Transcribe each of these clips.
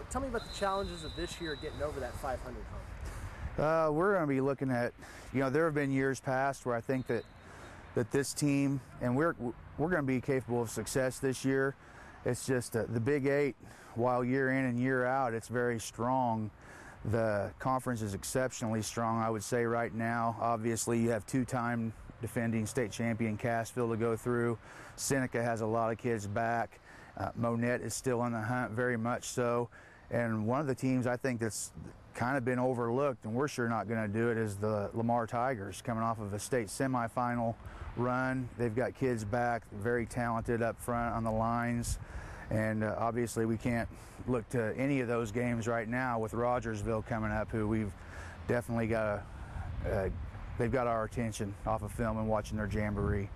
tell me about the challenges of this year getting over that 500 hump. We're going to be looking at, there have been years past where I think that this team, and we're going to be capable of success this year. It's just the Big 8, while year in and year out, it's very strong. The conference is exceptionally strong, I would say, right now. Obviously, you have two-time defending state champion Cassville to go through. Seneca has a lot of kids back. Monette is still in the hunt, very much so. And one of the teams I think that's kind of been overlooked, and we're sure not going to do it, is the Lamar Tigers, coming off of a state semifinal run. They've got kids back, very talented up front on the lines. And obviously we can't look to any of those games right now with Rogersville coming up, who we've definitely got they've got our attention off of film and watching their jamboree.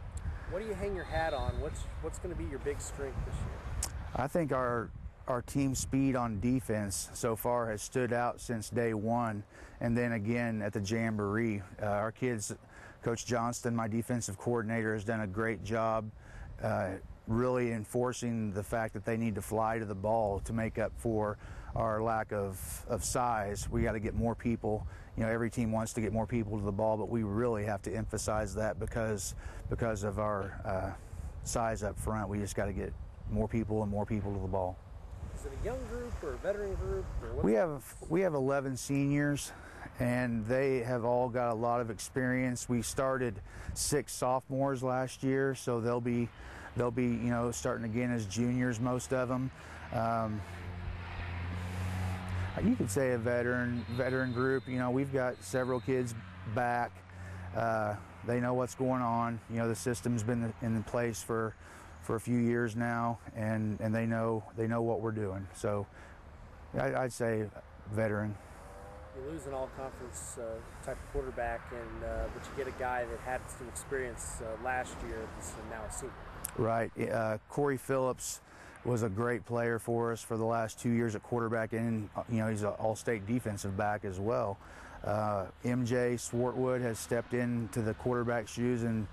What do you hang your hat on? What's going to be your big strength this year? I think our team speed on defense so far has stood out since day one, and then again at the jamboree. Our kids, Coach Johnston, my defensive coordinator, has done a great job really enforcing the fact that they need to fly to the ball to make up for our lack of size. We got to get more people. Every team wants to get more people to the ball, but we really have to emphasize that because of our size up front. We just got to get more people and more people to the ball. Is it a young group or a veteran group? Or we have 11 seniors, and they have all got a lot of experience. We started 6 sophomores last year, so they'll be starting again as juniors, most of them. You could say a veteran group. We've got several kids back. They know what's going on. The system's been in place for a few years now, and they know what we're doing. So I'd say veteran. You lose an all-conference type of quarterback, but you get a guy that had some experience last year that's now a senior. Right. Corey Phillips was a great player for us for the last 2 years at quarterback, and he's an all-state defensive back as well. MJ Swartwood has stepped into the quarterback shoes, and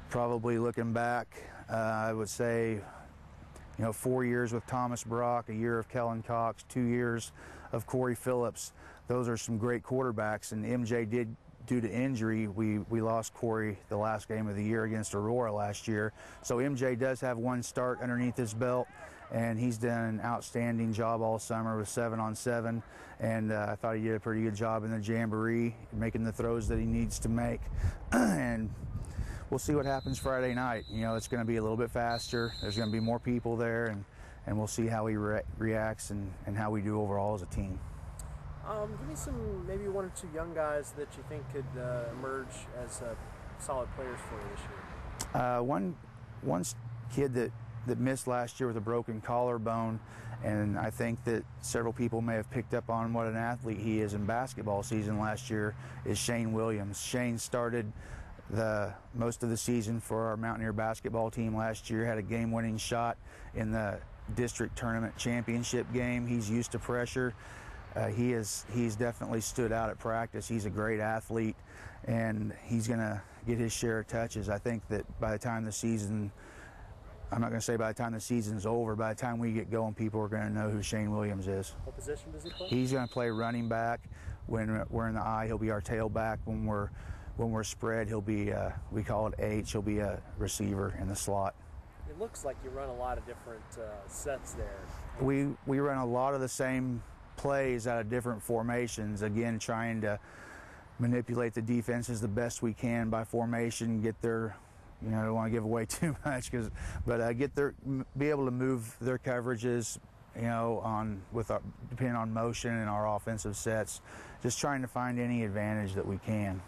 probably looking back, I would say 4 years with Thomas Brock, a year of Kellen Cox, 2 years of Corey Phillips. Those are some great quarterbacks, and MJ did, due to injury, we lost Corey the last game of the year against Aurora last year. So MJ does have one start underneath his belt, and he's done an outstanding job all summer with 7-on-7, and I thought he did a pretty good job in the jamboree, making the throws that he needs to make. And we'll see what happens Friday night. It's going to be a little bit faster. There's going to be more people there, and we'll see how he reacts and how we do overall as a team. Give me maybe 1 or 2 young guys that you think could emerge as solid players for you this year. One kid that missed last year with a broken collarbone, and I think that several people may have picked up on what an athlete he is in basketball season last year, is Shane Williams. Shane started most of the season for our Mountaineer basketball team last year, had a game-winning shot in the district tournament championship game. He's used to pressure. He's definitely stood out at practice. He's a great athlete, and he's going to get his share of touches. I think that by the time the season, I'm not going to say by the time the season's over, by the time we get going, people are going to know who Shane Williams is. What position does he play? He's going to play running back. When we're in the I, he'll be our tailback. When we're spread, he'll be, we call it H, he'll be a receiver in the slot. It looks like you run a lot of different sets there. We run a lot of the same plays out of different formations, again trying to manipulate the defenses the best we can by formation, get their, I don't want to give away too much, be able to move their coverages, depending on motion and our offensive sets, just trying to find any advantage that we can.